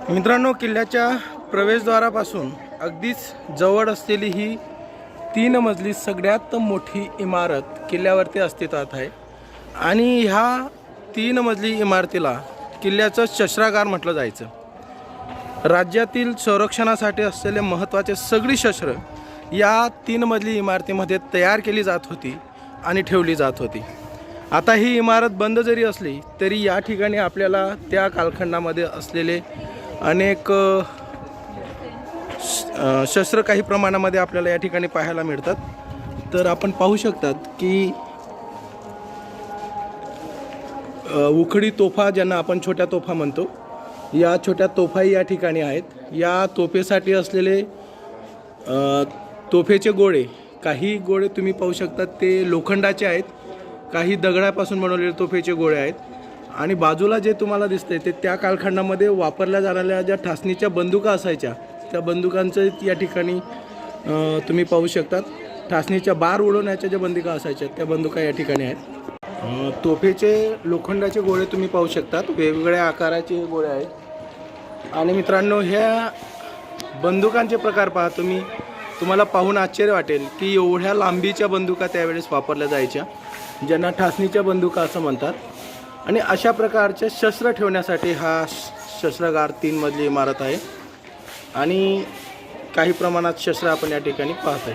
मित्रांनो, किल्ल्याच्या प्रवेशद्वारापासून अगदीच जवळ असलेली ही 3 मजली सगळ्यात मोठी इमारत किल्ल्यावरती अस्तित्वात आहे आणि ह्या 3 मजली इमारतीला किल्ल्याचं शस्त्रागार म्हटलं जायचं। राज्यातील संरक्षणासाठी असलेले महत्त्वाचे सगळी शस्त्र या 3 मजली इमारतीमध्ये तयार केली जात होती आणि ठेवली जात होती। आता ही इमारत बंद जरी असली तरी या ठिकाणी आपल्याला त्या कालखंडामध्ये असलेले अनेक शस्त्र काही प्रमाणामध्ये आपल्याला या ठिकाणी पाहायला मिळतात। तर आपण पाहू शकतात की उखडी तोफा, ज्यांना आपण छोट्या तोफा म्हणतो, या छोट्या तोफाही या ठिकाणी आहेत। या तोफेसाठी असलेले तोफेचे गोळे, काही गोळे तुम्ही पाहू शकतात ते लोखंडाचे आहेत, काही दगडापासून बनवलेले तोफेचे गोळे आहेत आणि बाजूला जे तुम्हाला दिसतंय ते त्या कालखंडामध्ये वापरल्या जाणाऱ्या ज्या ठासणीच्या बंदुका असायच्या त्या बंदुकांचं या ठिकाणी तुम्ही पाहू शकतात। ठासणीच्या बार उडवण्याच्या ज्या बंदुका असायच्या त्या बंदुका या ठिकाणी आहेत। तोफेचे लोखंडाचे गोळे तुम्ही पाहू शकतात, वेगवेगळ्या आकाराचे गोळे आहेत। आणि मित्रांनो, ह्या बंदुकांचे प्रकार पहा तुम्ही, तुम्हाला पाहून आश्चर्य वाटेल की एवढ्या लांबीच्या बंदुका त्यावेळेस वापरल्या जायच्या, ज्यांना ठासणीच्या बंदुका असं म्हणतात। आणि अशा प्रकारचे शस्त्र ठेवण्यासाठी हा शस्त्रागार 3 मजली इमारत आहे आणि काही प्रमाणात शस्त्र आपण या ठिकाणी पाहत आहे।